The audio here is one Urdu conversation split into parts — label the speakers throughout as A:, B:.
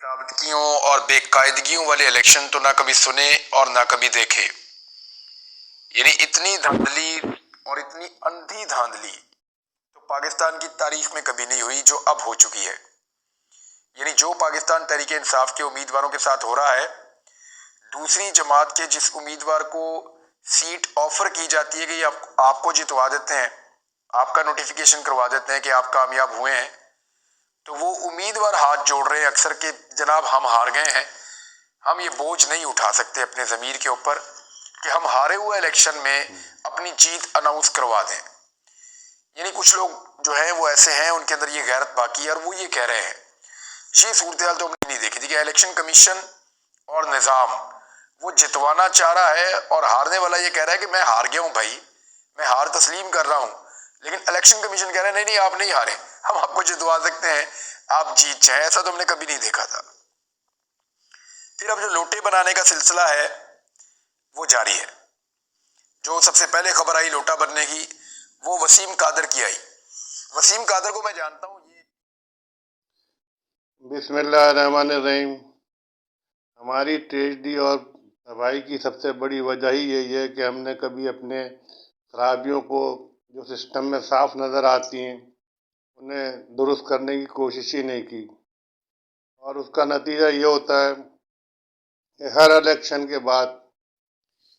A: ضابطگیوں اور بے قاعدگیوں والے الیکشن تو نہ کبھی سنے اور نہ کبھی دیکھے. یعنی اتنی دھاندلی اور اتنی اندھی دھاندلی تو پاکستان کی تاریخ میں کبھی نہیں ہوئی جو اب ہو چکی ہے. یعنی جو پاکستان تحریک انصاف کے امیدواروں کے ساتھ ہو رہا ہے، دوسری جماعت کے جس امیدوار کو سیٹ آفر کی جاتی ہے کہ یہ آپ کو جتوا دیتے ہیں، آپ کا نوٹیفیکیشن کروا دیتے ہیں کہ آپ کامیاب ہوئے ہیں، تو وہ امیدوار ہاتھ جوڑ رہے ہیں اکثر کہ جناب ہم ہار گئے ہیں، ہم یہ بوجھ نہیں اٹھا سکتے اپنے ضمیر کے اوپر کہ ہم ہارے ہوئے الیکشن میں اپنی جیت اناؤنس کروا دیں. یعنی کچھ لوگ جو ہیں وہ ایسے ہیں، ان کے اندر یہ غیرت باقی ہے اور وہ یہ کہہ رہے ہیں. یہ صورتحال تو ہم نے نہیں دیکھی تھی کہ الیکشن کمیشن اور نظام وہ جتوانا چاہ رہا ہے اور ہارنے والا یہ کہہ رہا ہے کہ میں ہار گیا ہوں بھائی، میں ہار تسلیم کر رہا ہوں. لیکن الیکشن کمیشن کہہ رہا ہے نہیں آپ نہیں ہارے، ہم آپ کو جتوا سکتے ہیں، آپ جیت جائیں. ایسا تو ہم نے کبھی نہیں دیکھا تھا. پھر اب جو لوٹے بنانے کا سلسلہ ہے وہ جاری ہے. جو سب سے پہلے خبر آئی لوٹا بننے کی وہ وسیم قادر کی آئی. وسیم قادر کو میں جانتا ہوں.
B: بسم اللہ الرحمن الرحیم. ہماری ٹریجڈی اور تباہی کی سب سے بڑی وجہ ہی یہی ہے کہ ہم نے کبھی اپنے خرابیوں کو جو سسٹم میں صاف نظر آتی ہیں انہیں درست کرنے کی کوشش ہی نہیں کی، اور اس کا نتیجہ یہ ہوتا ہے کہ ہر الیکشن کے بعد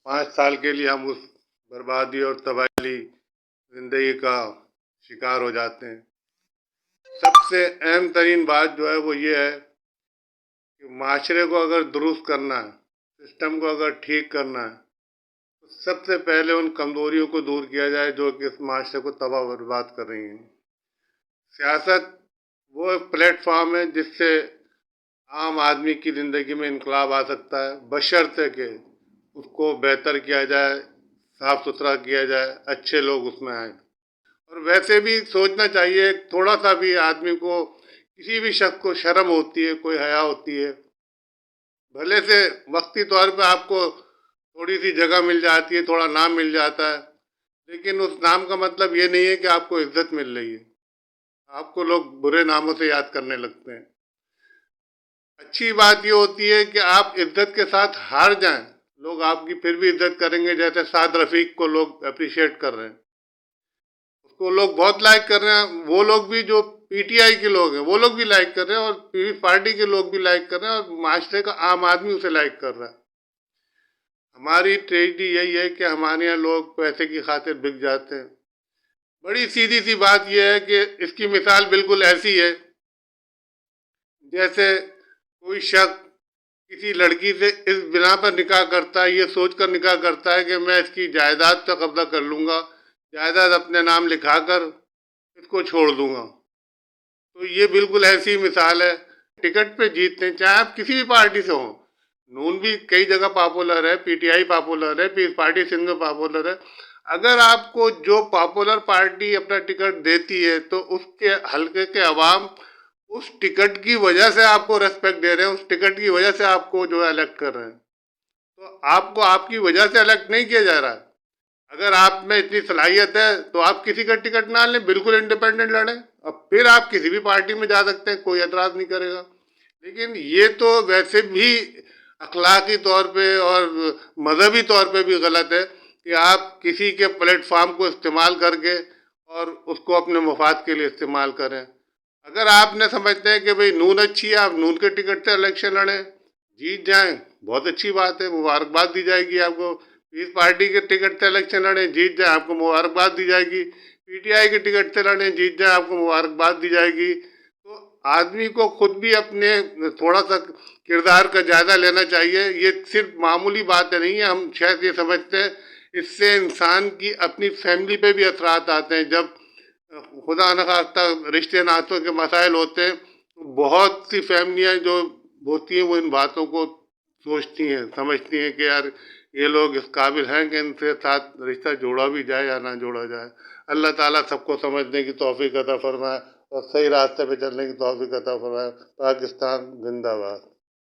B: 5 سال کے لیے ہم اس بربادی اور تباہی زندگی کا شکار ہو جاتے ہیں. سب سے اہم ترین بات جو ہے وہ یہ ہے کہ معاشرے کو اگر درست کرنا ہے، سسٹم کو اگر ٹھیک کرنا ہے، تو سب سے پہلے ان کمزوریوں کو دور کیا جائے جو کہ اس معاشرے کو تباہ و برباد کر رہی ہیں. سیاست وہ پلیٹ فارم ہے جس سے عام آدمی کی زندگی میں انقلاب آ سکتا ہے، بشرطے کہ اس کو بہتر کیا جائے، صاف ستھرا کیا جائے، اچھے لوگ اس میں آئیں. اور ویسے بھی سوچنا چاہیے، تھوڑا سا بھی آدمی کو، کسی بھی شخص کو شرم ہوتی ہے، کوئی حیا ہوتی ہے. بھلے سے وقتی طور پہ آپ کو تھوڑی سی جگہ مل جاتی ہے، تھوڑا نام مل جاتا ہے، لیکن اس نام کا مطلب یہ نہیں ہے کہ آپ کو عزت مل رہی ہے. آپ کو لوگ برے ناموں سے یاد کرنے لگتے ہیں. اچھی بات یہ ہوتی ہے کہ آپ عزت کے ساتھ ہار جائیں، لوگ آپ کی پھر بھی عزت کریں گے. جیسے سعد رفیق کو لوگ اپریشیٹ کر رہے ہیں، اس کو لوگ بہت لائک کر رہے ہیں. وہ لوگ بھی جو پی ٹی آئی کے لوگ ہیں وہ لوگ بھی لائک کر رہے ہیں، اور پیپلز پارٹی کے لوگ بھی لائک کر رہے ہیں، اور معاشرے کا عام آدمی اسے لائک کر رہا ہے. ہماری ٹریجڈی یہی ہے کہ ہمارے یہاں لوگ پیسے کی خاطر بک جاتے ہیں. بڑی سیدھی سی بات یہ ہے کہ اس کی مثال بالکل ایسی ہے جیسے کوئی شخص کسی لڑکی سے اس بنا پر نکاح کرتا ہے، یہ سوچ کر نکاح کرتا ہے کہ میں اس کی جائیداد پہ قبضہ کر لوں گا، جائیداد اپنے نام لکھا کر اس کو چھوڑ دوں گا. تو یہ بالکل ایسی مثال ہے. ٹکٹ پہ جیتتے ہیں، چاہے آپ کسی بھی پارٹی سے ہوں. نون بھی کئی جگہ پاپولر ہے، پی ٹی آئی پاپولر ہے، پیپلز پارٹی سندھ میں پاپولر ہے. اگر آپ کو جو پاپولر پارٹی اپنا ٹکٹ دیتی ہے تو اس کے حلقے کے عوام اس ٹکٹ کی وجہ سے آپ کو ریسپیکٹ دے رہے ہیں، اس ٹکٹ کی وجہ سے آپ کو جو ہے الیکٹ کر رہے ہیں. تو آپ کو آپ کی وجہ سے الیکٹ نہیں کیا جا رہا ہے. اگر آپ میں اتنی صلاحیت ہے تو آپ کسی کا ٹکٹ نہ لیں، بالکل انڈیپینڈنٹ لڑیں، اور پھر آپ کسی بھی پارٹی میں جا سکتے ہیں، کوئی اعتراض نہیں کرے گا. لیکن یہ تو ویسے بھی اخلاقی طور پہ اور مذہبی طور پہ بھی غلط ہے کہ آپ کسی کے پلیٹ فارم کو استعمال کر کے اور اس کو اپنے مفاد کے لیے استعمال کریں. اگر آپ نے سمجھتے ہیں کہ بھئی نون اچھی ہے، آپ نون کے ٹکٹ سے الیکشن لڑیں، جیت جائیں، بہت اچھی بات ہے، مبارکباد دی جائے گی آپ کو. پیپلز پارٹی کے ٹکٹ سے الیکشن لڑیں، جیت جائیں، آپ کو مبارکباد دی جائے گی. پی ٹی آئی کے ٹکٹ سے لڑیں، جیت جائیں، آپ کو مبارکباد دی جائے گی. تو آدمی کو خود بھی اپنے تھوڑا سا کردار کا جائزہ لینا چاہیے. یہ صرف معمولی باتیں نہیں ہیں، ہم شاید یہ سمجھتے ہیں اس سے انسان کی اپنی فیملی پہ بھی اثرات آتے ہیں. جب خدا نخواستہ رشتے ناتوں کے مسائل ہوتے ہیں تو بہت سی فیملیاں جو ہوتی ہیں وہ ان باتوں کو سوچتی ہیں، سمجھتی ہیں کہ یار یہ لوگ اس قابل ہیں کہ ان سے ساتھ رشتہ جوڑا بھی جائے یا نہ جوڑا جائے. اللہ تعالیٰ سب کو سمجھنے کی توفیق عطا فرمائے اور صحیح راستے پہ چلنے کی توفیق عطا فرمائے. پاکستان زندہ باد.